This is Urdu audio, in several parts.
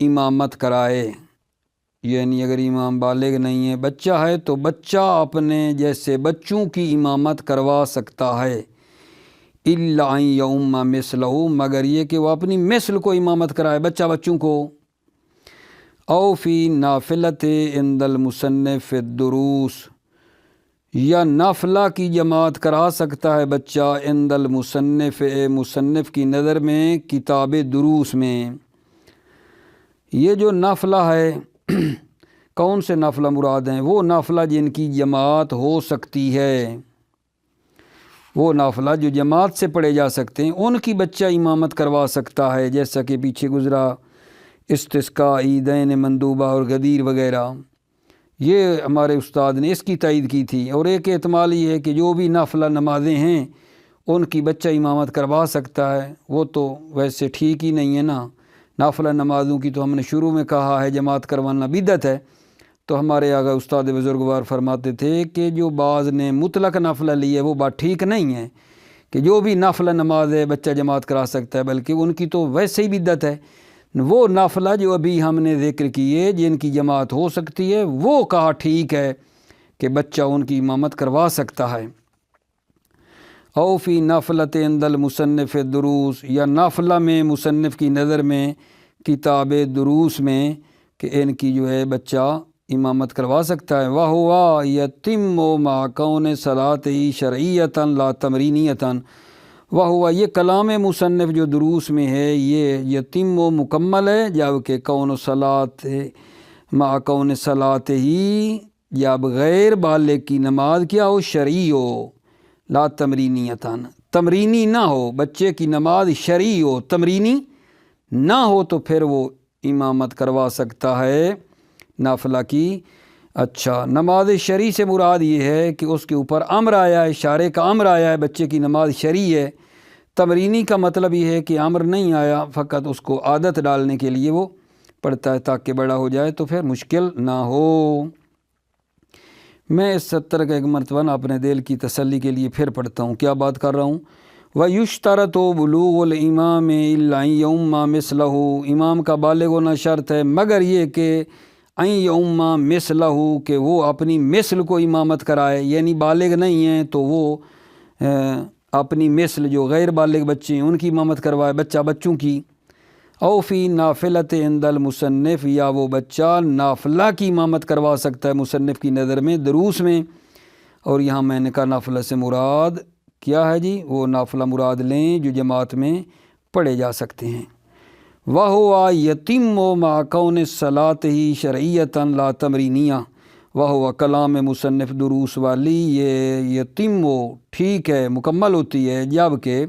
امامت کرائے، یعنی اگر امام بالغ نہیں ہے، بچہ ہے تو بچہ اپنے جیسے بچوں کی امامت کروا سکتا ہے، الا ان یؤم مثلہ، مگر یہ کہ وہ اپنی مثل کو امامت کرائے، بچہ بچوں کو، او فی نافلۃ عند المصنف فی الدروس، یا نافلہ کی جماعت کرا سکتا ہے بچہ عند المصنف، مصنف کی نظر میں کتاب دروس میں۔ یہ جو نافلہ ہے کون سے نافلہ مراد ہیں؟ وہ نافلہ جن کی جماعت ہو سکتی ہے، وہ نافلہ جو جماعت سے پڑھے جا سکتے ہیں ان کی بچہ امامت کروا سکتا ہے، جیسا کہ پیچھے گزرا استسقاء، عیدین مندوبہ اور غدیر وغیرہ۔ یہ ہمارے استاد نے اس کی تائید کی تھی۔ اور ایک احتمال یہ ہے کہ جو بھی نافلہ نمازیں ہیں ان کی بچہ امامت کروا سکتا ہے، وہ تو ویسے ٹھیک ہی نہیں ہے نا، نافلہ نمازوں کی تو ہم نے شروع میں کہا ہے جماعت کروانا بدعت ہے۔ تو ہمارے آگا استاد بزرگوار فرماتے تھے کہ جو بعض نے مطلق نافلہ لی ہے وہ بات ٹھیک نہیں ہے کہ جو بھی نافلہ نماز ہے بچہ جماعت کرا سکتا ہے، بلکہ ان کی تو ویسے ہی بدعت ہے۔ وہ نافلہ جو ابھی ہم نے ذکر کیے جن کی جماعت ہو سکتی ہے وہ کہا ٹھیک ہے کہ بچہ ان کی امامت کروا سکتا ہے۔ او فی نافلۃ عند المصنف دروس، یا نافلہ میں مصنف کی نظر میں کتاب دروس میں کہ ان کی جو ہے بچہ امامت کروا سکتا ہے۔ وَهُوَ يَتِمُّ مَعَ كَوْنِ صَلَاتِهِ شَرْعِيَّةً لَا تَمْرِینِيَّةً، وَهُوَ یہ کلام مصنف جو دروس میں ہے یہ یتم و مکمل ہے جبکہ کون صلات مع کون صلاتِهِ، جب غیر بالغ کی نماز کیا ہو، شرعی ہو، لا تمرینیتاً، تمرینی نہ ہو، بچے کی نماز شرعی ہو، تمرینی نہ ہو تو پھر وہ امامت کروا سکتا ہے نافلہ کی۔ اچھا، نماز شرعی سے مراد یہ ہے کہ اس کے اوپر امر آیا ہے، شارع کا امر آیا ہے، بچے کی نماز شرعی ہے۔ تمرینی کا مطلب یہ ہے کہ امر نہیں آیا، فقط اس کو عادت ڈالنے کے لیے وہ پڑھتا ہے تاکہ بڑا ہو جائے تو پھر مشکل نہ ہو۔ میں اس 70 کا ایک مرتبہ اپنے دل کی تسلی کے لیے پھر پڑھتا ہوں، کیا بات کر رہا ہوں۔ وَيُشْتَرَطُ بُلُوغُ الْإِمَامِ إِلَّا أَن يَؤُمَّ مِثْلَهُ، امام کا بالغ ہونا شرط ہے مگر یہ کہ أَن يَؤُمَّ مِثْلَهُ، کہ وہ اپنی مثل کو امامت کرائے، یعنی بالغ نہیں ہیں تو وہ اپنی مثل جو غیر بالغ بچے ہیں ان کی امامت کروائے، بچہ بچوں کی۔ او فی نافلۃ عند المصنف، یا وہ بچہ نافلہ کی امامت کروا سکتا ہے مصنف کی نظر میں دروس میں۔ اور یہاں میں نے کہا نافلہ سے مراد کیا ہے جی؟ وہ نافلہ مراد لیں جو جماعت میں پڑھے جا سکتے ہیں۔ وَهُوَ يَتِمُّ مَعَ كَوْنِ صَلَاتِهِ شَرْعِيَّةً لَا تَمْرِینِیَّةً، وَهُوَ کلام مصنف دروس والی یہ یتیم ٹھیک ہے، مکمل ہوتی ہے جبکہ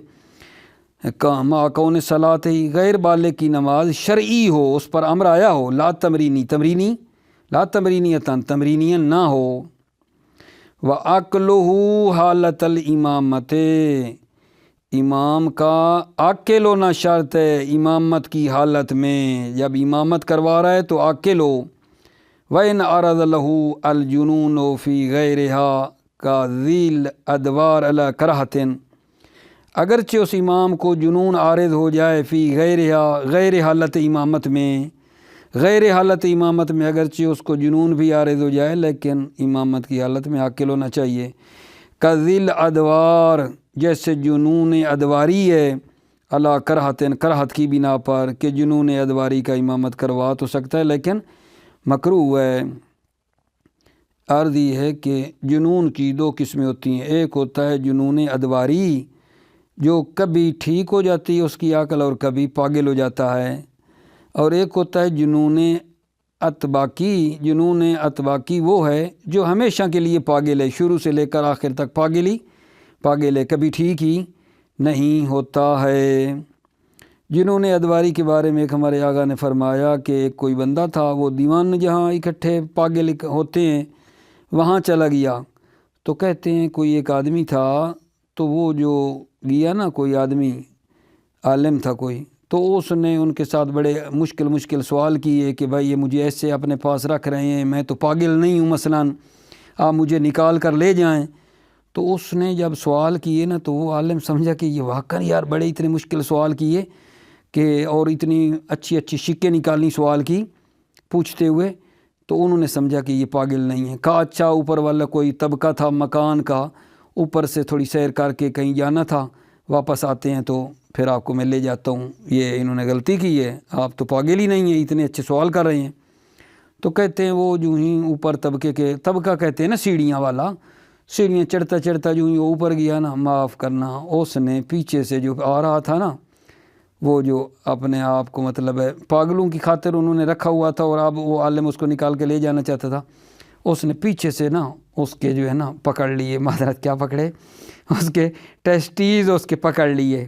مع کون صلات ہی، غیر بالغ کی نماز شرعی ہو، اس پر امر آیا ہو، لا تمرینی، تمرینی لا تمرینیتاً، تمرینی نہ ہو۔ وَعَقْلُهُ حالت الامامت، امام کا عاقل ہونا شرط ہے امامت کی حالت میں، جب امامت کروا رہا ہے تو عاقل ہو۔ وَإِنْ عَرَضَ لَهُ الْجُنُونُ فِي غَيْرِهَا كَذِي الْأَدْوَارِ عَلَى كَرْهَةٍ، اگرچہ اس امام کو جنون عارض ہو جائے فی غیر حالت امامت میں، غیر حالت امامت میں اگرچہ اس کو جنون بھی عارض ہو جائے لیکن امامت کی حالت میں عاقل ہونا چاہیے۔ کذل ادوار، جیسے جنون ادواری ہے، علی کرہتن، کرہت کی بنا پر کہ جنون ادواری کا امامت کروا تو سکتا ہے لیکن مکروہ ہے۔ عرض یہ ہے کہ جنون کی دو قسمیں ہوتی ہیں، ایک ہوتا ہے جنون ادواری جو کبھی ٹھیک ہو جاتی ہے اس کی عقل اور کبھی پاگل ہو جاتا ہے، اور ایک ہوتا ہے جنون اتباقی۔ جنون اتباقی وہ ہے جو ہمیشہ کے لیے پاگل ہے، شروع سے لے کر آخر تک پاگل ہے، کبھی ٹھیک ہی نہیں ہوتا ہے۔ جنون ادواری کے بارے میں ایک ہمارے آقا نے فرمایا کہ ایک کوئی بندہ تھا، وہ دیوان جہاں اکٹھے پاگل ہوتے ہیں وہاں چلا گیا، تو کہتے ہیں کوئی ایک آدمی تھا، تو وہ جو گیا نا، کوئی آدمی عالم تھا کوئی، تو اس نے ان کے ساتھ بڑے مشکل سوال کیے کہ بھائی یہ مجھے ایسے اپنے پاس رکھ رہے ہیں، میں تو پاگل نہیں ہوں، مثلاً آپ مجھے نکال کر لے جائیں۔ تو اس نے جب سوال کیے نا تو وہ عالم سمجھا کہ یہ واقعی یار بڑے اتنے مشکل سوال کیے، کہ اور اتنی اچھی اچھی شکیں نکالنی سوال کی پوچھتے ہوئے، تو انہوں نے سمجھا کہ یہ پاگل نہیں ہے۔ کہا اچھا اوپر والا کوئی طبقہ تھا مکان کا، اوپر سے تھوڑی سیر کر کے کہیں جانا تھا، واپس آتے ہیں تو پھر آپ کو میں لے جاتا ہوں، یہ انہوں نے غلطی کی ہے، آپ تو پاگل ہی نہیں ہیں، اتنے اچھے سوال کر رہے ہیں۔ تو کہتے ہیں وہ جو ہی اوپر طبقہ کہتے ہیں نا سیڑھیاں والا، سیڑھیاں چڑھتا چڑھتا جو ہی وہ اوپر گیا نا، معاف کرنا اس نے پیچھے سے جو آ رہا تھا نا، وہ جو اپنے آپ کو مطلب ہے پاگلوں کی خاطر انہوں نے رکھا ہوا تھا اور اب وہ عالم اس کو نکال کے لے جانا چاہتا تھا، اس نے پیچھے سے نا اس کے جو ہے نا پکڑ لیے، معذرت کیا پکڑے، اس کے ٹیسٹیز اس کے پکڑ لیے،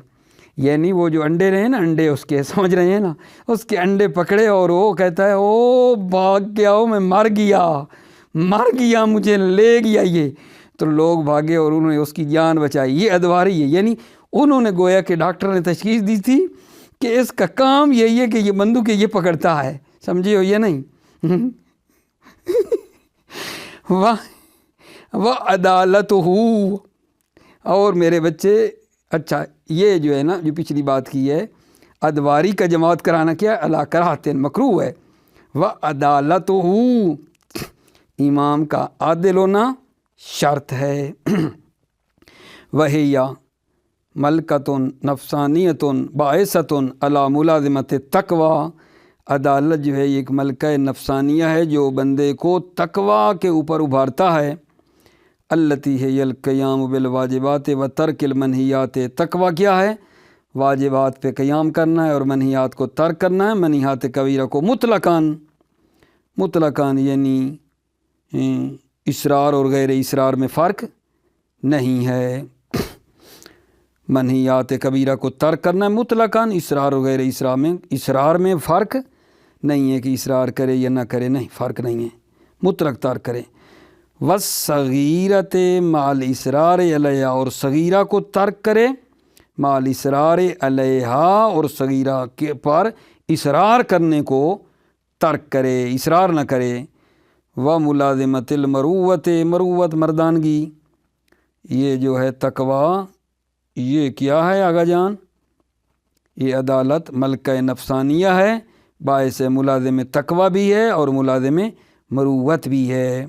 یعنی وہ جو انڈے رہے نا، انڈے اس کے سمجھ رہے ہیں نا، اس کے انڈے پکڑے اور وہ کہتا ہے او بھاگ گیا، میں مر گیا مجھے لے گیا یہ۔ تو لوگ بھاگے اور انہوں نے اس کی جان بچائی۔ یہ ادواری ہے، یعنی انہوں نے گویا کہ ڈاکٹر نے تشخیص دی تھی کہ اس کا کام یہی ہے کہ یہ بندوق یہ پکڑتا ہے، سمجھے ہو یہ نہیں۔ وہ عدالت ہو، اور میرے بچے اچھا یہ جو ہے نا جو پچھلی بات کی ہے، ادواری کا جماعت کرانا کیا علا کراہت مکروہ ہے۔ وہ عدالت ہو، امام کا عادل ہونا شرط ہے۔ وہیا ملکتن نفسانیتن باعثتن علی ملازمت تقوی، عدالت جو ہے یہ ایک ملکہ نفسانیہ ہے جو بندے کو تقوی کے اوپر ابھارتا ہے۔ التی ہے القیام بالواجبات و ترک المنہیات، تقوی کیا ہے؟ واجبات پہ قیام کرنا ہے اور منہیات کو ترک کرنا ہے۔ منہیات کبیرہ کو مطلقاً یعنی اسرار اور غیر اسرار میں فرق نہیں ہے۔ منہیات کبیرہ کو ترک کرنا ہے مطلقاً، اسرار اور غیر اسرار میں فرق نہیں ہے کہ اسرار کرے یا نہ کرے، نہیں فرق نہیں ہے، مطلق ترک کرے۔ والصغیرۃ مع الاسرار علیہا، اور صغیرہ کو ترک کرے مع الاسرار علیہا، اور صغیرہ کے پر اصرار کرنے کو ترک کرے، اصرار نہ کرے۔ وملازمۃ المروۃ، مروت مردانگی، یہ جو ہے تقوی یہ کیا ہے آغا جان؟ یہ عدالت ملکہ نفسانیہ ہے، باعث ملازم تقوی بھی ہے اور ملازم مروت بھی ہے۔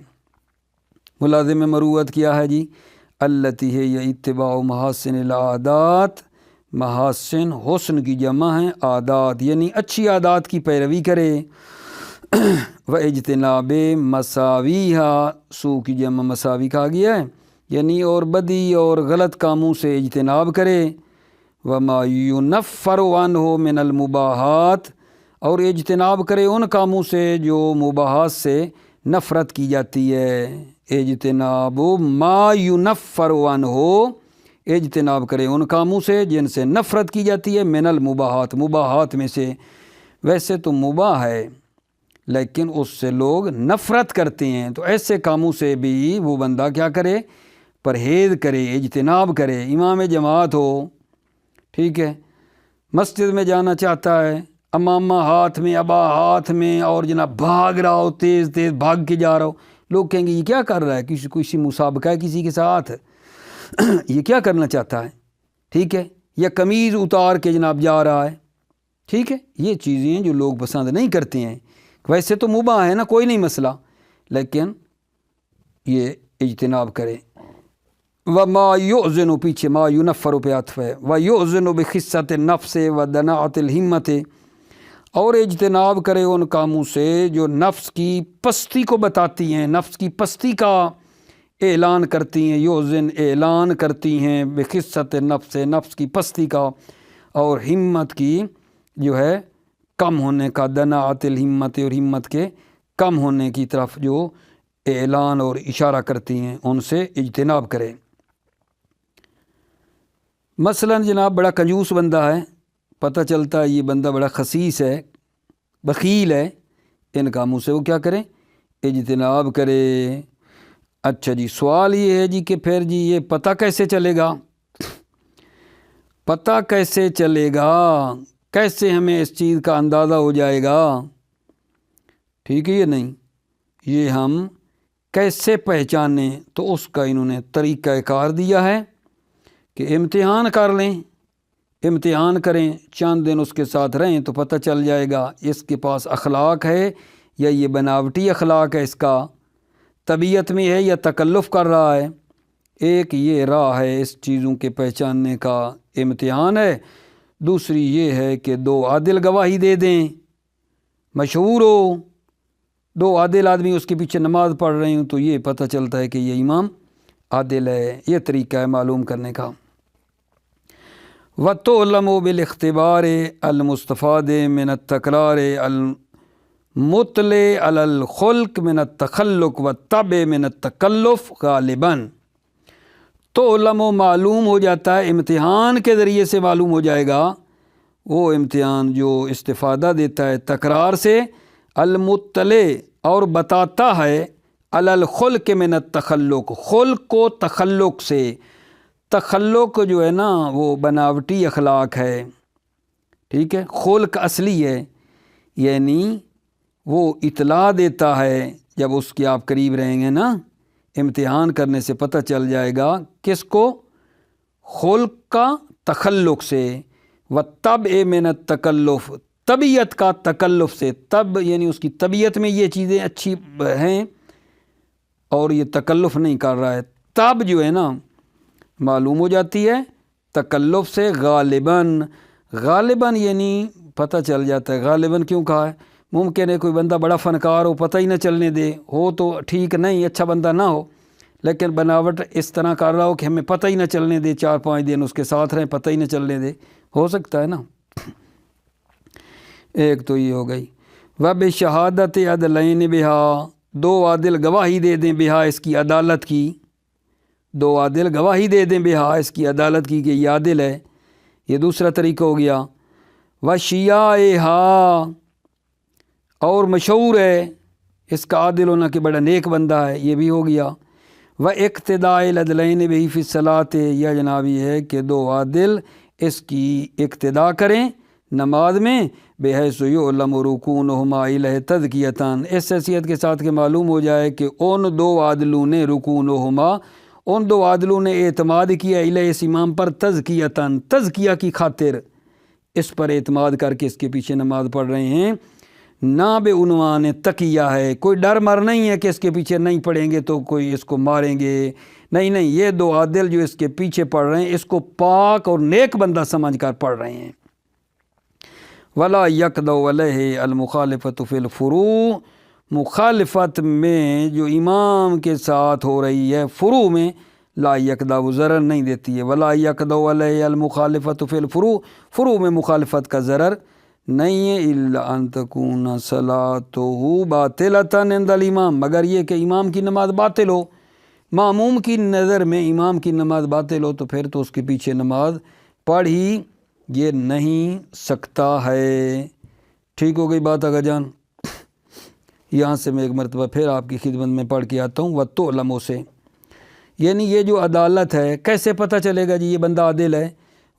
ملازم مروت کیا ہے جی؟ التی ہے یہ اتباع محاسن العادات، محاسن حسن کی جمع ہے، عادات یعنی اچھی عادات کی پیروی کرے۔ و اجتناب مساویہا، سو کی جمع مساوی کہا گیا ہے، یعنی اور بدی اور غلط کاموں سے اجتناب کرے۔ وما ينفر عنہ من المباحات، اور اجتناب کرے ان کاموں سے جو مباحات سے نفرت کی جاتی ہے۔ اجتناب ما ينفر عنہ، اجتناب کرے ان کاموں سے جن سے نفرت کی جاتی ہے، من المباحات، مباحات میں سے۔ ویسے تو مباح ہے لیکن اس سے لوگ نفرت کرتے ہیں، تو ایسے کاموں سے بھی وہ بندہ کیا کرے؟ پرہیز کرے، اجتناب کرے۔ امام جماعت ہو، ٹھیک ہے، مسجد میں جانا چاہتا ہے، امامہ ہاتھ میں، ابا ہاتھ میں، اور جناب بھاگ رہا ہو، تیز تیز بھاگ کے جا رہا ہو، لوگ کہیں گے یہ کیا کر رہا ہے؟ کسی مسابقہ ہے کسی کے ساتھ، یہ کیا کرنا چاہتا ہے؟ ٹھیک ہے، یا قمیض اتار کے جناب جا رہا ہے، ٹھیک ہے، یہ چیزیں جو لوگ پسند نہیں کرتے ہیں۔ ویسے تو مباح ہے نا، کوئی نہیں مسئلہ، لیکن یہ اجتناب کرے۔ وما یؤذن، پیچھے ما ینفر پہ عطف ہے، ویؤذن بخست النفس ودناعت الہمت، اور اجتناب کرے ان کاموں سے جو نفس کی پستی کو بتاتی ہیں، نفس کی پستی کا اعلان کرتی ہیں، یؤذن اعلان کرتی ہیں، بخست النفس، نفس کی پستی کا، اور ہمت کی جو ہے کم ہونے کا، دناعت الہمت، اور ہمت کے کم ہونے کی طرف جو اعلان اور اشارہ کرتی ہیں، ان سے اجتناب کرے۔ مثلا جناب بڑا کنجوس بندہ ہے، پتہ چلتا ہے یہ بندہ بڑا خسیس ہے، بخیل ہے، ان کاموں سے وہ کیا کرے؟ اجتناب کرے۔ اچھا جی، سوال یہ ہے جی کہ پھر جی یہ پتہ کیسے چلے گا؟ پتہ کیسے چلے گا؟ کیسے ہمیں اس چیز کا اندازہ ہو جائے گا؟ ٹھیک ہے، یہ نہیں، یہ ہم کیسے پہچانیں؟ تو اس کا انہوں نے طریقہ کار دیا ہے کہ امتحان کر لیں، امتحان کریں، چند دن اس کے ساتھ رہیں تو پتہ چل جائے گا اس کے پاس اخلاق ہے یا یہ بناوٹی اخلاق ہے، اس کا طبیعت میں ہے یا تکلف کر رہا ہے۔ ایک یہ راہ ہے اس چیزوں کے پہچاننے کا، امتحان ہے۔ دوسری یہ ہے کہ دو عادل گواہی دے دیں، مشہور ہو، دو عادل آدمی اس کے پیچھے نماز پڑھ رہے ہوں تو یہ پتہ چلتا ہے کہ یہ امام عادل ہے۔ یہ طریقہ ہے معلوم کرنے کا۔ وَتُعْلَمُ بِالِاخْتِبَارِ الْمُسْتَفَادِ مِنَ التَّكْرَارِ الْمُطْلِ عَلَى الْخُلْقِ مِنَ التَّخَلُّقِ وَالطَّبْعِ مِنَ التَّكَلُّفِ غَالِبًا۔ تعلم و معلوم ہو جاتا ہے، امتحان کے ذریعے سے معلوم ہو جائے گا۔ وہ امتحان جو استفادہ دیتا ہے تکرار سے، المطلع اور بتاتا ہے، علی الخلق من التخلق، خلق و تخلق سے۔ تخلق جو ہے نا وہ بناوٹی اخلاق ہے، ٹھیک ہے، خلق اصلی ہے، یعنی وہ اطلاع دیتا ہے جب اس کے آپ قریب رہیں گے نا، امتحان کرنے سے پتہ چل جائے گا کس کو، خلق کا تخلق سے، والطبع من التکلف، طبیعت کا تکلف سے، طب یعنی اس کی طبیعت میں یہ چیزیں اچھی ہیں اور یہ تکلف نہیں کر رہا ہے۔ طب جو ہے نا معلوم ہو جاتی ہے تکلف سے، غالباً، غالباً یعنی پتہ چل جاتا ہے۔ غالباً کیوں کہا ہے؟ ممکن ہے کوئی بندہ بڑا فنکار ہو، پتہ ہی نہ چلنے دے، ہو تو ٹھیک، نہیں اچھا بندہ نہ ہو، لیکن بناوٹ اس طرح کر رہا ہو کہ ہمیں پتہ ہی نہ چلنے دے، 4-5 دن اس کے ساتھ رہیں، پتہ ہی نہ چلنے دے، ہو سکتا ہے نا۔ ایک تو یہ ہو گئی۔ وَبِشَہَادَةِ عَدْلَيْنِ بِهَا، دو عادل گواہی دے دیں بہا، اس کی عدالت کی، دو عادل گواہی دے دیں بہا، اس کی عدالت کی کہ یہ عادل ہے، یہ دوسرا طریقہ ہو گیا۔ وَشِيَائِهَا، اور مشہور ہے اس کا عادل ہونا کہ بڑا نیک بندہ ہے، یہ بھی ہو گیا۔ وَاقْتِدَاءِ الْعَدْلَيْنِ بِهِ فِي الصَّلَاةِ، یا جناب یہ ہے کہ دو عادل اس کی اقتداء کریں نماز میں، بِحَيْثُ يُعْلَمُ رُكُونُهُمَا إِلَيْهِ تَزْكِيَةً، اس حیثیت کے ساتھ کہ معلوم ہو جائے کہ ان دو عادلوں نے، رکونہما، ان دو عادلوں نے اعتماد کیا الیہ، اس امام پر، تزکیتاً، تزکیہ کی خاطر، اس پر اعتماد کر کے اس کے پیچھے نماز پڑھ رہے ہیں، نہ بے عنوان تقیہ ہے، کوئی ڈر مر نہیں ہے کہ اس کے پیچھے نہیں پڑھیں گے تو کوئی اس کو ماریں گے، نہیں نہیں، یہ دو عادل جو اس کے پیچھے پڑھ رہے ہیں اس کو پاک اور نیک بندہ سمجھ کر پڑھ رہے ہیں۔ ولا یقدع علیہ المخالفت فی الفروع، مخالفت میں جو امام کے ساتھ ہو رہی ہے فروع میں، لا یقدع، وہ ضرر نہیں دیتی ہے۔ ولا یقدع علیہ المخالفت فی الفروع، فروع میں مخالفت کا ضرر نہیں ہے، الا ان تکون صلاتہ باطلۃ عند الامام، مگر یہ کہ امام کی نماز باطل ہو، ماموم کی نظر میں امام کی نماز باطل ہو تو پھر تو اس کے پیچھے نماز پڑھ ہی یہ نہیں سکتا ہے۔ ٹھیک ہو گئی بات آگا جان؟ یہاں سے میں ایک مرتبہ پھر آپ کی خدمت میں پڑھ کے آتا ہوں۔ وَتُعْلَمُ سے، یعنی یہ جو عدالت ہے، کیسے پتہ چلے گا جی یہ بندہ عادل ہے؟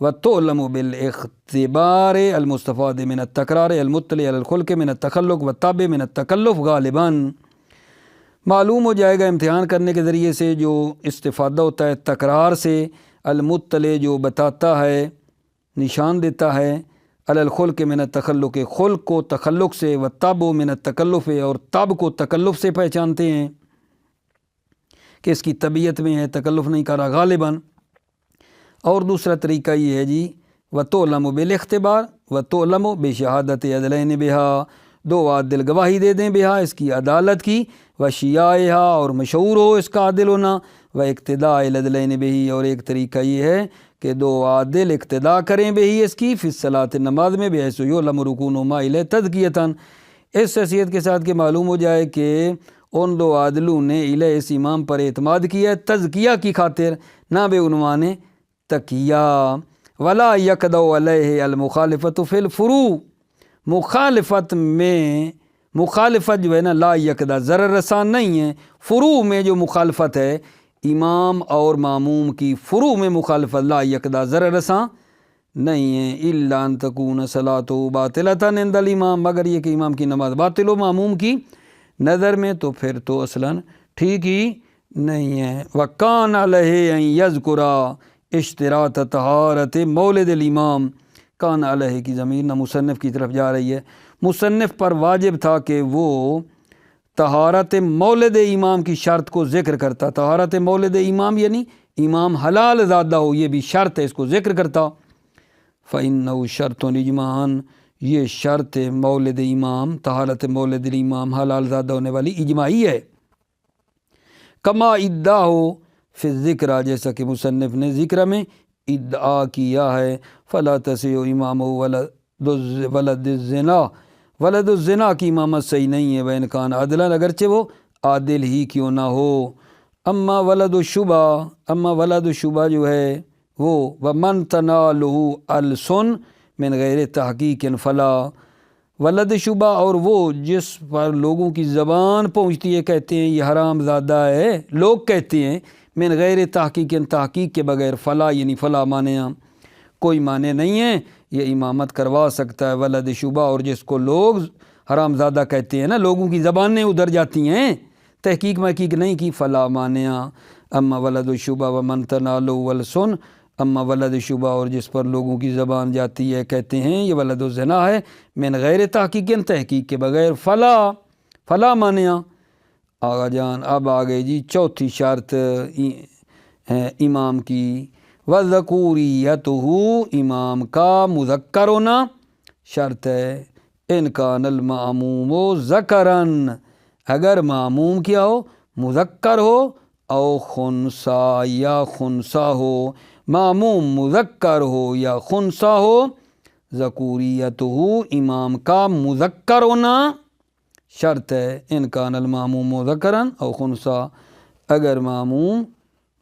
وَتُعْلَمُ بِالْاِخْتِبَارِ الْمُسْتَفَادِ مِنَ التَّكْرَارِ الْمُطْلِعِ عَلَى الْخُلْقِ مِنَ التَّخَلُّقِ وَالطَّبْعِ مِنَ التَّكَلُّفِ غَالِبًا، معلوم ہو جائے گا امتحان کرنے کے ذریعے سے جو استفادہ ہوتا ہے تکرار سے، المطلع جو بتاتا ہے، نشان دیتا ہے، علی الخلق من التخلق، خلق کو تخلق سے، والطبع من التکلف، اور طب کو تکلف سے پہچانتے ہیں کہ اس کی طبیعت میں ہے، تکلف نہیں کر رہا غالباً۔ اور دوسرا طریقہ یہ ہے جی، وَتُعْلَمُ بِالِاخْتِبَارِ وَتُعْلَمُ بِشَہَادَةِ عَدْلَيْنِ بِهَا، دو عادل گواہی دے دیں بہا، اس کی عدالت کی، وَشِيَائِهَا، اور مشہور ہو اس کا عادل ہونا، وَاقْتِدَاءِ الْعَدْلَيْنِ بِهِ، اور ایک طریقہ یہ ہے کہ دو عادل اقتداء کریں بہی اس کی، فی الصلاۃ، نماز میں، بِحَيْثُ يُعْلَمُ رُكُونُهُمَا إِلَيْهِ تَزْكِيَةً، اس حیثیت کے ساتھ کہ معلوم ہو جائے کہ ان دو عادلوں نے الیہ، اس امام پر اعتماد کیا ہے، تزکیہ کی خاطر، نہ بے عنوان تقیہ۔ ولا یقدع علیہ المخالفت فی الفروع، مخالفت میں، مخالفت جو ہے نا لا یقدع، ضرر رسان نہیں ہے، فروع میں جو مخالفت ہے امام اور معموم کی، فروع میں مخالفت لا یقدع، ضرر رساں نہیں ہے، الا ان تکون صلاتہ باطلۃ عند الامام، مگر یہ کہ امام کی نماز باطل ہو معموم کی نظر میں، تو پھر تو اصلاً ٹھیک ہی نہیں ہے۔ وَكَانَ عَلَيْهِ أَن يَذْكُرَ، اشتراط طہارت مولد الامام کان علیہ کی ضمیر نہ مصنف کی طرف جا رہی ہے، مصنف پر واجب تھا کہ وہ طہارت مولد امام کی شرط کو ذکر کرتا۔ طہارت مولد امام یعنی امام حلال زادہ ہو، یہ بھی شرط ہے، اس کو ذکر کرتا۔ فَإِنَّهُ شرط اجماعاً، یہ شرط مولد امام، طہارت مولد الامام حلال زادہ ہونے والی اجماعی ہے۔ کما ادعا ہو فی الذکر، جیسا کہ مصنف نے ذکر میں ادعا کیا ہے، فلا تصح امام ولد الزنا، ولد الزنا کی امامت صحیح نہیں ہے، وَإِنْ كَانَ عَدْلًا، اگرچہ وہ عادل ہی کیوں نہ ہو۔ اما ولد الشبہ، اما ولد الشبہ جو ہے وہ ومن تنالہ السن من غیر تحقیق فلا، ولد شبہ اور وہ جس پر لوگوں کی زبان پہنچتی ہے، کہتے ہیں یہ حرام زادہ ہے، لوگ کہتے ہیں من غیر تحقیق، تحقیق کے بغیر، فلا یعنی فلا مانے کوئی معنی نہیں ہے، یہ امامت کروا سکتا ہے ولد شبہ، اور جس کو لوگ حرام زادہ کہتے ہیں نا، لوگوں کی زبانیں ادھر جاتی ہیں، تحقیق محقیق نہیں کی، فلا مانیا۔ اما ولد شبہ ومن تنالہ السن، اما ولد شبہ اور جس پر لوگوں کی زبان جاتی ہے، کہتے ہیں یہ ولد الزنا ہے، من غیر تحقیق، تحقیق کے بغیر، فلا مانیا۔ آغا جان اب آگے جی چوتھی شرط امام کی، وَذَكُورِيَّتُهُ، امام کا مذکر ہونا شرط ہے، ان کان المأموم ذکراً، اگر معموم کیا ہو مذکر ہو، او خنسا یا خنسا ہو، معموم مذکر ہو یا خنسا ہو، ذکوریتہ، امام کا مذکر ہونا شرط ہے، ان کان المعموم ذکراً او خنسا، اگر معموم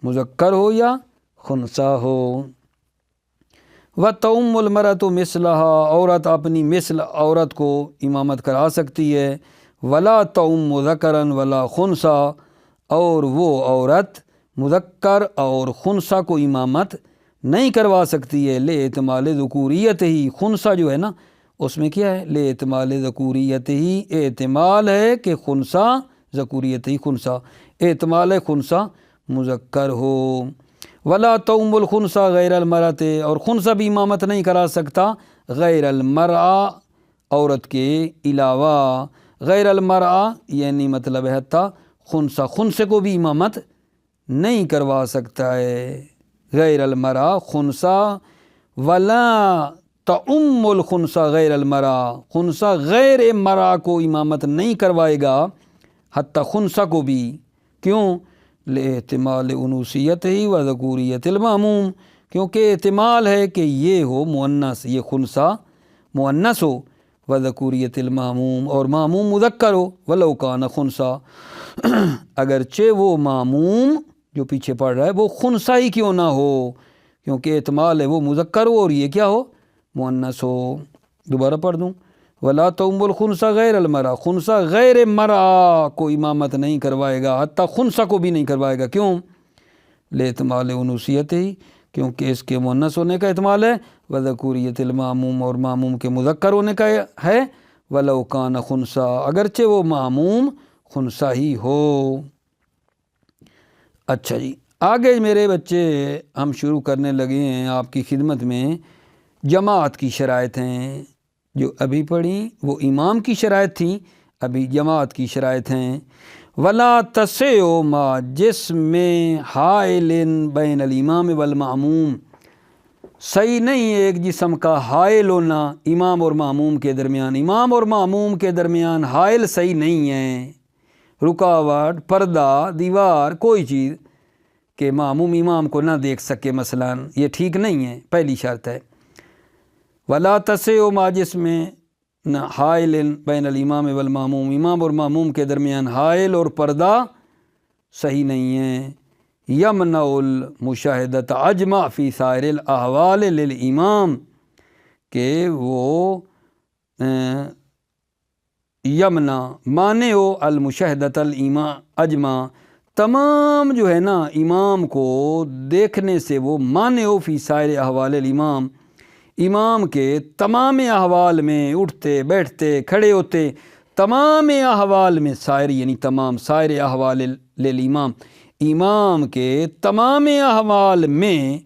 مذکر ہو یا خنسا ہو۔ وَتَؤُمُّ الْمَرْأَةُ مِثْلَهَا، عورت اپنی مثل عورت کو امامت کرا سکتی ہے، وَلَا تَؤُمُّ ذَكَرًا وَلَا خُنْسَا، اور وہ عورت مذکر اور خنسا کو امامت نہیں کروا سکتی ہے، لِاحْتِمَالِ ذُكُورِيَّتِهِ، ہی خنسا جو ہے نا اس میں کیا ہے، لِاحْتِمَالِ ذُكُورِيَّتِهِ، ہی احتمال ہے کہ خنسا ذکوریت ہی خنسا، احتمال ہے خنسا مذکر ہو۔ ولا تؤم الخنسا غیر المرأۃ، اور خنسا بھی امامت نہیں کرا سکتا غیر المرأہ، عورت کے علاوہ، غیر المرأہ یعنی مطلب ہے حتیٰ خنسا، خنسے کو بھی امامت نہیں کروا سکتا ہے، غیر المرأہ خنسا، ولا تؤم الخنسا غیر المرأہ، خنسا غیر مرأہ کو امامت نہیں کروائے گا حتیٰ خنسا کو بھی، کیوں؟ لاحتمال انوثیت ہی و ذکوریت المعموم، کیونکہ احتمال ہے کہ یہ ہو مؤنث، یہ خنسا مؤنث ہو، و ذکوریت المعموم، اور معموم مذکر ہو، ولو کان خنسا، اگرچہ وہ معموم جو پیچھے پڑھ رہا ہے وہ خنسا ہی کیوں نہ ہو، کیونکہ احتمال ہے وہ مذکر ہو اور یہ کیا ہو، مؤنث ہو۔ دوبارہ پڑھ دوں، ولا تؤم الخنسا غیر المرأہ، خنسا غیر مرأہ کو امامت نہیں کروائے گا، حتیٰ خنسا کو بھی نہیں کروائے گا، کیوں؟ لاحتمال انوثیت ہی، کیونکہ اس کے مؤنث ہونے کا احتمال ہے، وذکوریت المعموم، اور معموم کے مذکر ہونے کا ہے، ولو کان خنسا، اگرچہ وہ معموم خنسا ہی ہو۔ اچھا جی، آگے میرے بچے ہم شروع کرنے لگے ہیں آپ کی خدمت میں جماعت کی شرائط ہیں، جو ابھی پڑھیں وہ امام کی شرائط تھیں، ابھی جماعت کی شرائط ہیں۔ ولا تصح ما، جس میں حائل بین الامام والمعموم، صحیح نہیں ہے ایک جسم کا حائل ہونا امام اور معموم کے درمیان، امام اور معموم کے درمیان حائل صحیح نہیں ہے، رکاوٹ، پردہ، دیوار، کوئی چیز کہ معموم امام کو نہ دیکھ سکے مثلا، یہ ٹھیک نہیں ہے، پہلی شرط ہے۔ ولا تصح ما، جس میں حائل بین الامام والمعموم، امام اور معموم کے درمیان حائل اور پردہ صحیح نہیں ہے۔ یمنع المشاہدۃ اجمع فی سائر الاحوال للامام، کہ وہ یمنع مانے ہو المشاہدۃ الامام اجمع، تمام جو ہے نا امام کو دیکھنے سے وہ مانے ہو، فی سائر احوال الامام، امام کے تمام احوال میں، اٹھتے بیٹھتے کھڑے ہوتے تمام احوال میں، سائر یعنی تمام، سائر احوال للامام، امام کے تمام احوال میں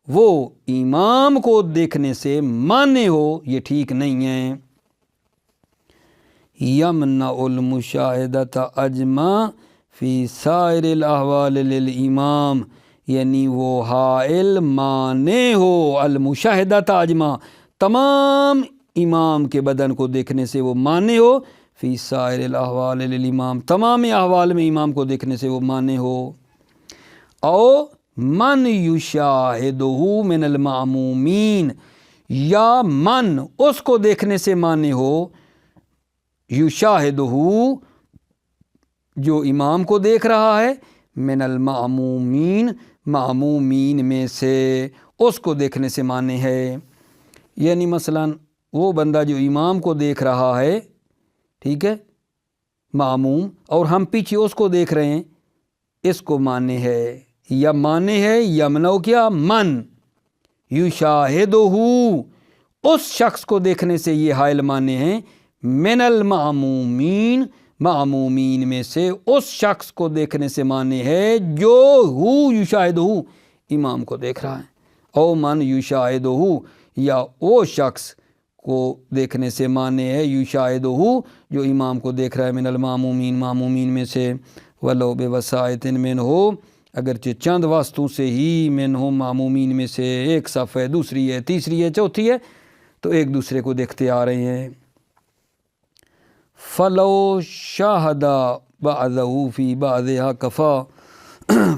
وہ امام کو دیکھنے سے مانے ہو، یہ ٹھیک نہیں ہے۔ یمنع المشاہدۃ اجمع فی سائر الاحوال للامام، یعنی وہ حائل مانے ہو المشاہدۃ اجمع، تمام امام کے بدن کو دیکھنے سے وہ مانے ہو، فی سائر الاحوال للامام، تمام احوال میں امام کو دیکھنے سے وہ مانے ہو، او من یشاہدہ من المعمومین، یا من اس کو دیکھنے سے مانے ہو، یشاہدہ جو امام کو دیکھ رہا ہے، من المعمومین معمومین میں سے اس کو دیکھنے سے مانے ہے، یعنی مثلا وہ بندہ جو امام کو دیکھ رہا ہے، ٹھیک ہے، معموم، اور ہم پیچھے اس کو دیکھ رہے ہیں، اس کو مانے ہے، یا مانے ہے یمنو کیا من یشاہدہ، اس شخص کو دیکھنے سے یہ حائل مانے ہیں، من المعمومین معمومین میں سے اس شخص کو دیکھنے سے مانے ہے جو یشاہدہ امام کو دیکھ رہا ہے، او من یشاہدہ، یا وہ شخص کو دیکھنے سے مانے ہے یشاہدہ جو امام کو دیکھ رہا ہے، من المعمومین معمومین میں سے، ولو بوسائط من ہو، اگرچہ چند واسطوں سے ہی، من ہو معمومین میں سے، ایک صف ہے، دوسری ہے، تیسری ہے، چوتھی ہے، تو ایک دوسرے کو دیکھتے آ رہے ہیں۔ فلو شاہدہ بعضہ فی بعضہا کفا،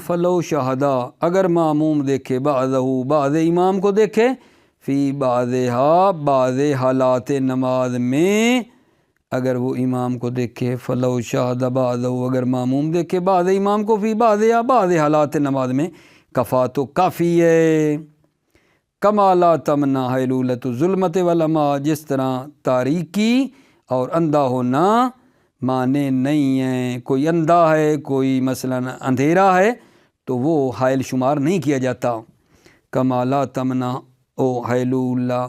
فلو شاہدہ اگر معموم دیکھے، بعضہ بعض امام کو دیکھے، فی بعضہا بعض حالات نماز میں، اگر وہ امام کو دیکھے، فلو شاہدہ بعضہ اگر معموم دیکھے بعض امام کو، فی بعضہا بعض حالات نماز میں، کفا تو کافی ہے۔ کما لا تمنع حیلولۃ الظلمۃ والعمی، جس طرح تاریکی اور اندھا ہونا مانے نہیں ہیں، کوئی اندھا ہے، کوئی مثلا اندھیرا ہے تو وہ حائل شمار نہیں کیا جاتا۔ کما لا تمنع او حیلولہ،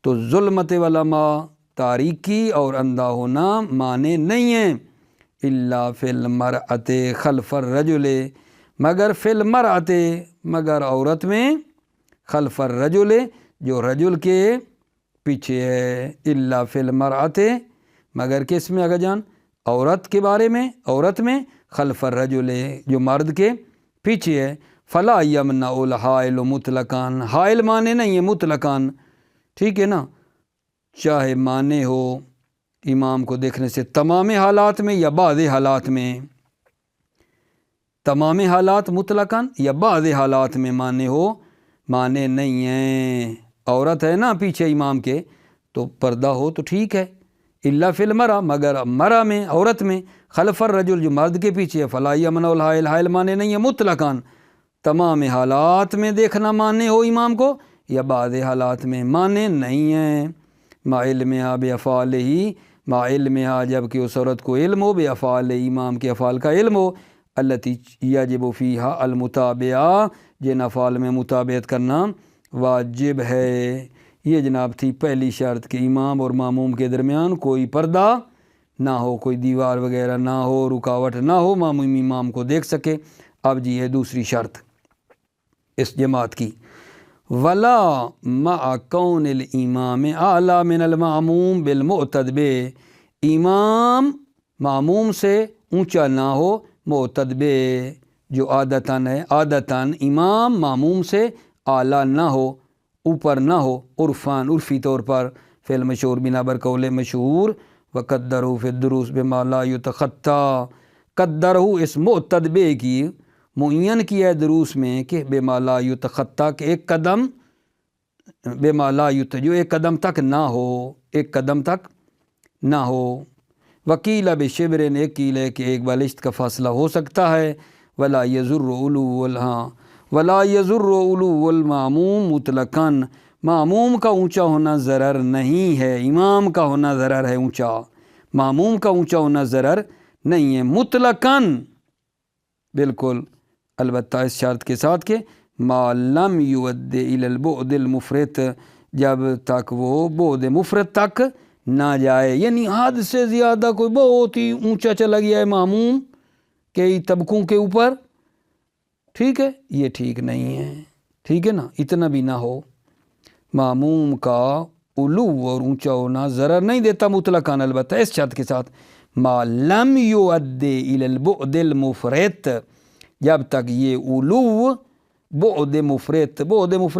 تو ظلمت والعمی تاریکی اور اندھا ہونا مانے نہیں ہیں، الا فی المرأۃ خلف الرجل، مگر فی المرأۃ مگر عورت میں، خلف الرجل جو رجل کے پیچھے ہے، الا فی المرأۃ مگر کس میں اگر جان، عورت کے بارے میں، عورت میں، خلف الرجل جو مرد کے پیچھے ہے، فلا یمنع الحائل مطلقاً، حائل مانے نہیں ہے مطلقاً، ٹھیک ہے نا، چاہے مانے ہو امام کو دیکھنے سے تمام حالات میں یا بعض حالات میں، تمام حالات مطلقاً یا بعض حالات میں مانے ہو، مانے نہیں ہیں۔ عورت ہے نا پیچھے امام کے تو پردہ ہو تو ٹھیک ہے، الا فی المرأۃ مگر مرا میں، عورت میں، خلف الرجل جو مرد کے پیچھے ہے، فلا یمنع الحائل، حائل مانے نہیں ہے مطلقاً، تمام حالات میں دیکھنا مانے ہو امام کو یا بعض حالات میں مانے نہیں ہیں۔ ما علمہا بافعالہ، ما علمہا جبکہ اس عورت کو علم ہو، بافعال امام کے افعال کا علم ہو، التی یجب فیہا المتابعہ، جن افعال میں متابعت کرنا واجب ہے۔ یہ جناب تھی پہلی شرط کہ امام اور معموم کے درمیان کوئی پردہ نہ ہو، کوئی دیوار وغیرہ نہ ہو، رکاوٹ نہ ہو، معموم امام کو دیکھ سکے۔ اب جی ہے دوسری شرط اس جماعت کی، ولا مع کون الامام اعلی من المعموم بالمعتد بہ، امام معموم سے اونچا نہ ہو، معتد بہ جو عادتاً ہے، عادتاً امام معموم سے اعلیٰ نہ ہو، اوپر نہ ہو، عرفاً عرفی طور پر، فی المشہور بنا بر قول مشہور، وقدرہ فی الدروس بما لا یتخطی، قدرہ اس معتد بہ کی معین کیا ہے دروس میں کہ بما لا یتخطی، کہ ایک قدم، بما لا جو ایک قدم تک نہ ہو، ایک قدم تک نہ ہو، وکیل بشبر، ایک کیل ہے کہ ایک بالشت کا فاصلہ ہو سکتا ہے، ولا یضر علو ہاں ولا یضر علو المعموم مطلقاً، معموم کا اونچا ہونا ضرر نہیں ہے، امام کا ہونا ضرر ہے اونچا، معموم کا اونچا ہونا ضرر نہیں ہے مطلقاً، بالکل، البتہ اس شرط کے ساتھ کہ ما لم یؤد الی البعد المفرط، جب تک وہ بعد مفرط تک نہ جائے، یعنی حد سے زیادہ کوئی بہت ہی اونچا چلا گیا ہے معموم کئی طبقوں کے اوپر، ٹھیک ہے، یہ ٹھیک نہیں ہے، ٹھیک ہے نا، اتنا بھی نہ ہو۔ معموم کا علو اور اونچا ہونا ضرر نہیں دیتا مطلقاً، البتہ اس شرط کے ساتھ ما لم یؤدی الی البعد المفرط، جب تک یہ علو بعد مفرط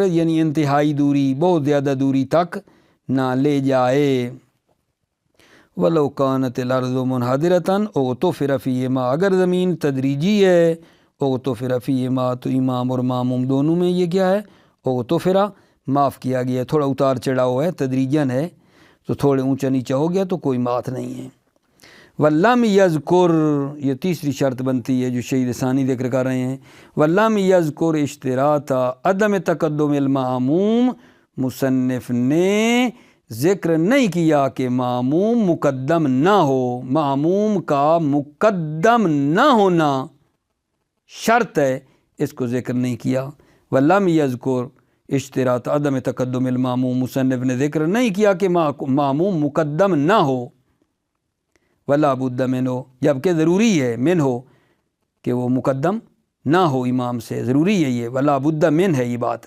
یعنی انتہائی دوری، بہت زیادہ دوری تک نہ لے جائے۔ ولو کانت الارض منحدرۃ اغتفر فیہما، اگر زمین تدریجی ہے، اغتفر فیہما تو امام اور معموم دونوں میں یہ کیا ہے، اغتفر معاف کیا گیا، تھوڑا اتار چڑھاؤ ہے، تدریجن ہے تو تھوڑے اونچا نیچا ہو گیا تو کوئی بات نہیں ہے۔ وَلَمْ یذکر، یہ تیسری شرط بنتی ہے جو شہید ثانی ذکر کر رہے ہیں۔ وَلَمْ یذکر اشتراط عدم تقدم المعموم، مصنف نے ذکر نہیں کیا کہ معموم مقدم نہ ہو، معموم کا مقدم نہ ہونا شرط ہے، اس کو ذکر نہیں کیا۔ وَلَمْ یذکر اشتراط عدم تقدم المعموم، مصنف نے ذکر نہیں کیا کہ معموم مقدم نہ ہو۔ ولا بد منہ، جبکہ ضروری ہے من ہو کہ وہ مقدم نہ ہو امام سے، ضروری ہے یہ، ولا بد من ہے یہ بات۔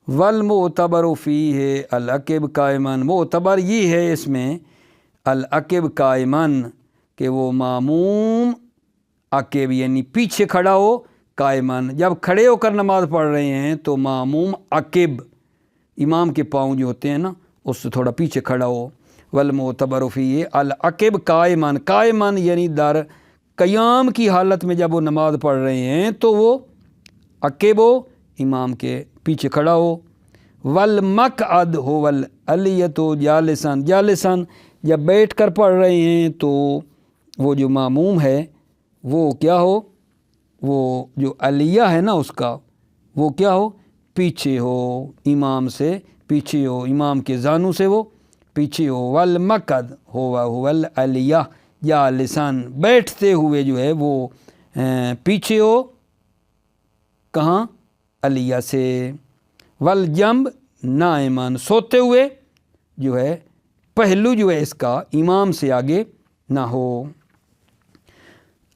والمعتبر فیہ العقب قائما، معتبر یہ ہے اس میں العقب قائما کہ وہ معموم عقب یعنی پیچھے کھڑا ہو، قائما جب کھڑے ہو کر نماز پڑھ رہے ہیں تو معموم عقب امام کے پاؤں جو ہوتے ہیں نا اس سے تھوڑا پیچھے کھڑا ہو۔ والمعتبر فیہ العقب قائما، قائما یعنی در قیام کی حالت میں جب وہ نماز پڑھ رہے ہیں تو وہ عقب ہو، امام کے پیچھے کھڑا ہو۔ والمقعد هو الیت جالسا، جالسا جب بیٹھ کر پڑھ رہے ہیں تو وہ جو معموم ہے وہ کیا ہو، وہ جو علیہ ہے نا اس کا وہ کیا ہو، پیچھے ہو، امام سے پیچھے ہو، امام کے زانوں سے وہ پیچھے ہو۔ والمقعد هو الیہ جالسا، بیٹھتے ہوئے جو ہے وہ پیچھے ہو، کہاں، علیہ سے۔ والجنب نائما، سوتے ہوئے جو ہے پہلو جو ہے اس کا امام سے آگے نہ ہو۔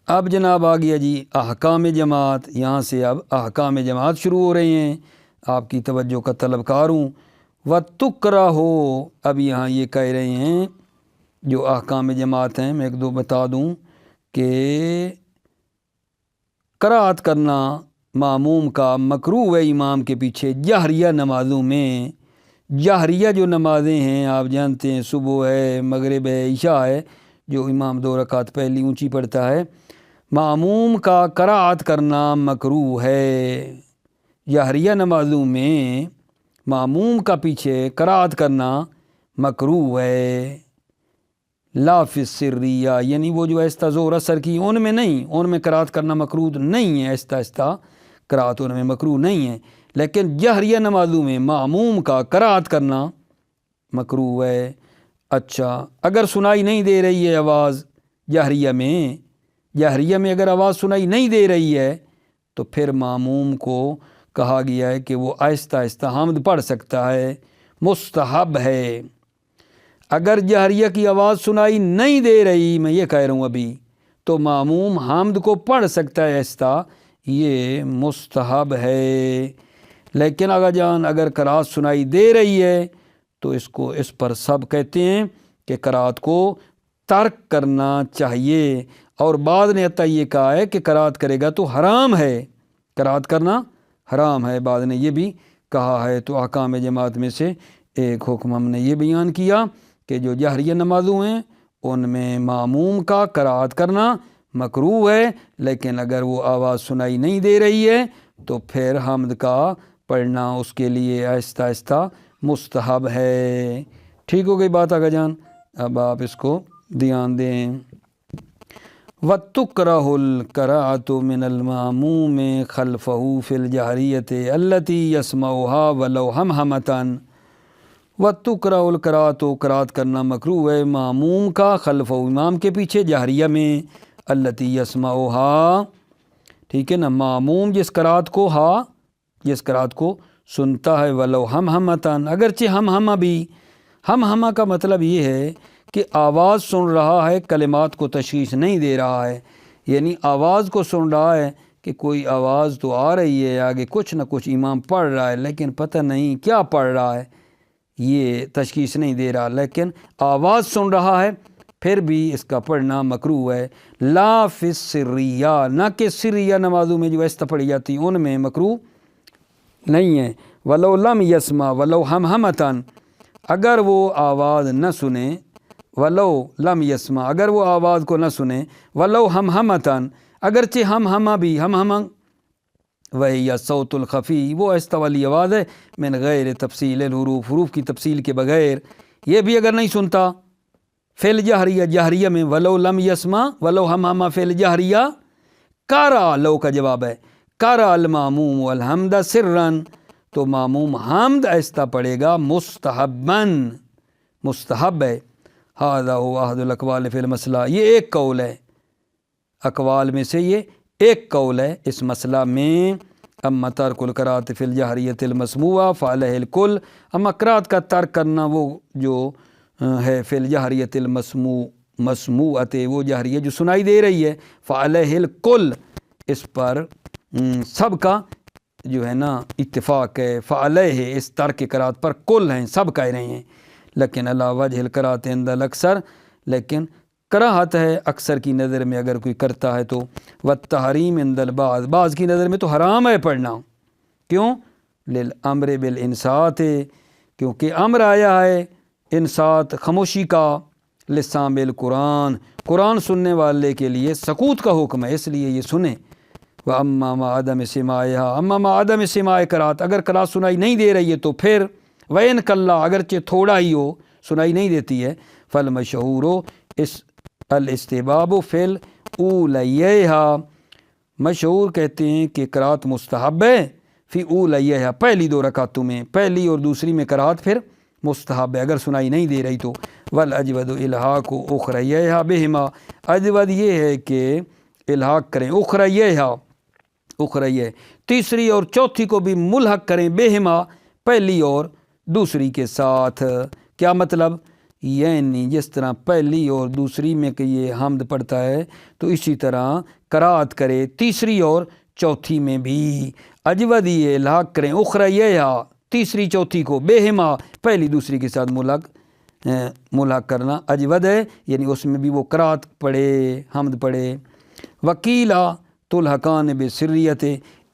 اب جناب آ گیا جی احکام جماعت، یہاں سے اب احکام جماعت شروع ہو رہے ہیں، آپ کی توجہ کا طلبکار ہوں۔ وَتُکْرَهُ، اب یہاں یہ کہہ رہے ہیں جو احکام جماعت ہیں میں ایک دو بتا دوں کہ قرأت کرنا معموم کا مکروہ ہے امام کے پیچھے جہریہ نمازوں میں۔ جہریہ جو نمازیں ہیں آپ جانتے ہیں، صبح ہے، مغرب ہے، عشاء ہے، جو امام 2 رکعت پہلی اونچی پڑھتا ہے، معموم کا قرأت کرنا مکروہ ہے۔ جہریہ نمازوں میں معموم کا پیچھے قرأت کرنا مکروہ ہے۔ لا فی السریہ، یعنی وہ جو آہستہ زور اثر کی ان میں نہیں، ان میں قرأت کرنا مکروہ نہیں ہے، آہستہ آہستہ قرأت ان میں مکروہ نہیں ہے، لیکن جہریہ نمازوں میں معموم کا قرأت کرنا مکروہ ہے۔ اچھا، اگر سنائی نہیں دے رہی ہے آواز جہریہ میں اگر آواز سنائی نہیں دے رہی ہے تو پھر معموم کو کہا گیا ہے کہ وہ آہستہ آہستہ حمد پڑھ سکتا ہے، مستحب ہے۔ اگر جہریہ کی آواز سنائی نہیں دے رہی، میں یہ کہہ رہا ہوں ابھی، تو معموم حمد کو پڑھ سکتا ہے آہستہ، یہ مستحب ہے۔ لیکن اگر قرأت سنائی دے رہی ہے تو اس پر سب کہتے ہیں کہ قرأت کو ترک کرنا چاہیے، اور بعض نے حتیٰ یہ کہا ہے کہ قرأت کرے گا تو حرام ہے، قرأت کرنا حرام ہے، بعض نے یہ بھی کہا ہے۔ تو احکام جماعت میں سے ایک حکم ہم نے یہ بیان کیا کہ جو جہریہ نمازوں ہیں ان میں معموم کا قرأت کرنا مکروہ ہے، لیکن اگر وہ آواز سنائی نہیں دے رہی ہے تو پھر حمد کا پڑھنا اس کے لیے آہستہ آہستہ مستحب ہے۔ ٹھیک ہو گئی بات آگا جان، اب آپ اس کو دھیان دیں۔ وَتُكْرَهُ الْقِرَاءَةُ مِنَ الْمَأْمُومِ خَلْفَهُ فِي الْجَهْرِيَّةِ الَّتِي يَسْمَعُهَا وَلَوْ هَمْهَمَةً۔ وَتُكْرَهُ الْقِرَاءَةُ، قرأت کرنا مکروہ ہے معموم کا، خلفہ امام کے پیچھے، جہریہ میں، الَّتِي يَسْمَعُهَا، ٹھیک ہے نا، معموم جس قرأت کو سنتا ہے، وَلَوْ هَمْهَمَةً، اگرچہ ہمہمہ بھی، ہمہمہ کا مطلب یہ ہے کہ آواز سن رہا ہے، کلمات کو تشخیص نہیں دے رہا ہے، یعنی آواز کو سن رہا ہے کہ کوئی آواز تو آ رہی ہے آگے، کچھ نہ کچھ امام پڑھ رہا ہے لیکن پتہ نہیں کیا پڑھ رہا ہے، یہ تشخیص نہیں دے رہا، لیکن آواز سن رہا ہے، پھر بھی اس کا پڑھنا مکروہ ہے۔ لا فی السریہ، نہ کہ سریہ نمازوں میں جو ایستا پڑھی جاتی ان میں مکروہ نہیں ہے۔ ولو لم یسمع ولو ہمہمتن، اگر وہ آواز نہ سنے، ولو لم یسمع اگر وہ آواز کو نہ سنے، ولو ہمہمتن اگرچہ ہمہمہ بھی، ہمہمہ وہی صوت الخفی، وہ آہستہ والی آواز ہے، من غیر تفصیل الحروف، حروف کی تفصیل کے بغیر، یہ بھی اگر نہیں سنتا، فی الجہریہ جہریہ میں، ولو لم یسمع ولو ہمہمہ فی الجہریہ، قرأ لو کا جواب ہے، قرأ الماموم والحمد سرًا، تو ماموم حمد آہستہ پڑھے گا مستحباً، مستحب ہے۔ ھذا هو احد الاقوال فی المسئلہ، یہ ایک قول ہے اقوال میں سے، یہ ایک قول ہے اس مسئلہ میں۔ اما ترک القراءۃ فی الجہریۃ المسموعہ فعلیہ الکل، اما قرأت کا ترک کرنا وہ جو ہے فی الجہریۃ مسموعۃ، وہ جہریہ جو سنائی دے رہی ہے، فعلیہ الکل، اس پر سب کا جو ہے نا اتفاق ہے، فعلیہ اس ترک قرأت پر کل ہیں، سب کہہ رہے ہیں، لیکن علی وجہ القراءۃ عند الاکثر، لیکن کراہت ہے اکثر کی نظر میں اگر کوئی کرتا ہے تو، والتحریم عند البعض، بعض کی نظر میں تو حرام ہے پڑھنا، کیوں؟ للامر بالانصات، کیونکہ امر آیا ہے انصات خاموشی کا، لسامع القرآن، قرآن سننے والے کے لیے سکوت کا حکم ہے، اس لیے یہ سنیں۔ وَأَمَّا مَا عَدَمِ سِمَاعِهَا، اما ما عدم سماع قرأت، اگر قرأت سنائی نہیں دے رہی ہے تو پھر وَإِنْ قَلَّ، اگرچہ تھوڑا ہی ہو، سنائی نہیں دیتی ہے، فَالْمَشْهُورُ اس الاستحباب فی الاولیہا، مشہور کہتے ہیں کہ قرأت مستحب ہے فی اولیہا، پہلی دو رکعتوں میں، پہلی اور دوسری میں قرأت پھر مستحب ہے اگر سنائی نہیں دے رہی تو۔ والاجود الحاق اخریہا بہما، اجود یہ ہے کہ الحاق کریں اخریہا، اخریہ تیسری اور چوتھی کو بھی ملحق کریں، بہما پہلی اور دوسری کے ساتھ، کیا مطلب؟ یعنی جس طرح پہلی اور دوسری میں کہ یہ حمد پڑھتا ہے تو اسی طرح قرأت کرے تیسری اور چوتھی میں بھی، اجود یہ الحاق کریں اخریہا تیسری چوتھی کو، بہما پہلی دوسری کے ساتھ ملحق کرنا اجود ہے، یعنی اس میں بھی وہ قرأت پڑھے، حمد پڑھے۔ وکیلا تلحقان بسریت،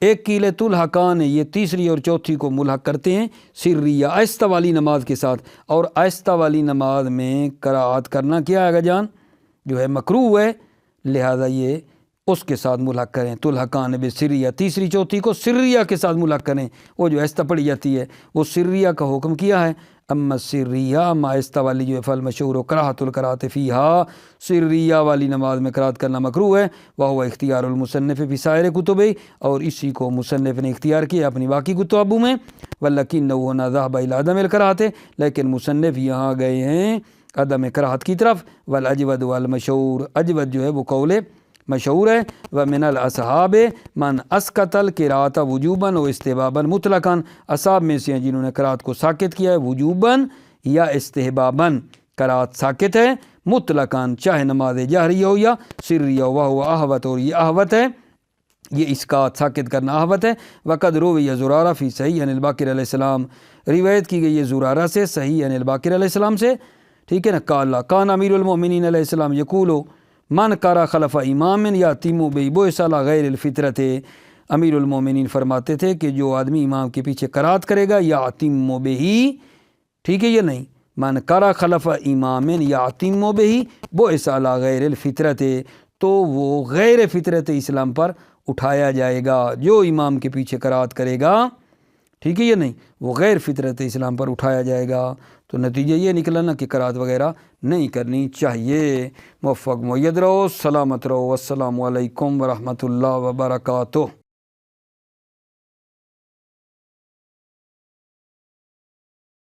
ایک قیل تلحقان، یہ تیسری اور چوتھی کو ملحق کرتے ہیں سریہ آہستہ والی نماز کے ساتھ، اور آہستہ والی نماز میں قرأت کرنا کیا ہے جان، جو ہے مکروہ ہے، لہذا یہ اس کے ساتھ ملحق کریں، تلحقان بسریہ، تیسری چوتھی کو سریہ کے ساتھ ملحق کریں، وہ جو آہستہ پڑھی جاتی ہے وہ سریہ کا حکم کیا ہے۔ اما سریہ، اما آہستہ والی جو ہے فالمشہور کراہت القراءۃ فیہا، سریہ والی نماز میں قرأت کرنا مکروہ ہے، وہو اختیار المصنف فی سائر کتب، اور اسی کو مصنف نے اختیار کیا اپنی باقی کتابوں میں، ولکنہ ھنا ذهب الی عدم القراءۃ، لیکن مصنف یہاں گئے ہیں عدم قراءت کی طرف، والاجود والمشہور، اجود جو ہے وہ قول مشہور ہے، ومن الاصحاب من اسقط القراءۃ وجوبا و استحبابا مطلقا، اصحاب میں سے ہیں جنہوں نے قراءت کو ساقط کیا ہے وجوبا یا استحبابا، قراءت ساقط ہے مطلقا، چاہے نماز جہری ہو یا سری ہو، وہو احوط، اور یہ احوط ہے، یہ اسقاط ساقط کرنا احوط ہے۔ وقد روی زرارہ فی صحیح عن الباقر علیہ السلام، روایت کی گئی ہے زرارہ سے صحیح عن الباقر علیہ السلام سے، ٹھیک ہے نا، قال کان امیر المؤمنین علیہ السلام یقول من قرأ خلف امام یاتم بہ بعث علی غیر الفطرۃ، امیر المومنین فرماتے تھے کہ جو آدمی امام کے پیچھے قرأت کرے گا یاتم بہ، ٹھیک ہے، یہ نہیں، من قرأ خلف امام یاتم بہ بعث علی غیر الفطرۃ، تو وہ غیر فطرت اسلام پر اٹھایا جائے گا، جو امام کے پیچھے قرأت کرے گا، ٹھیک ہے، یہ نہیں، وہ غیر فطرت اسلام پر اٹھایا جائے گا، تو نتیجہ یہ نکلا نا کہ قرأت وغیرہ نہیں کرنی چاہیے۔ موفق مؤید رہو، سلامت رہو، السلام علیکم ورحمۃ اللہ وبرکاتہ۔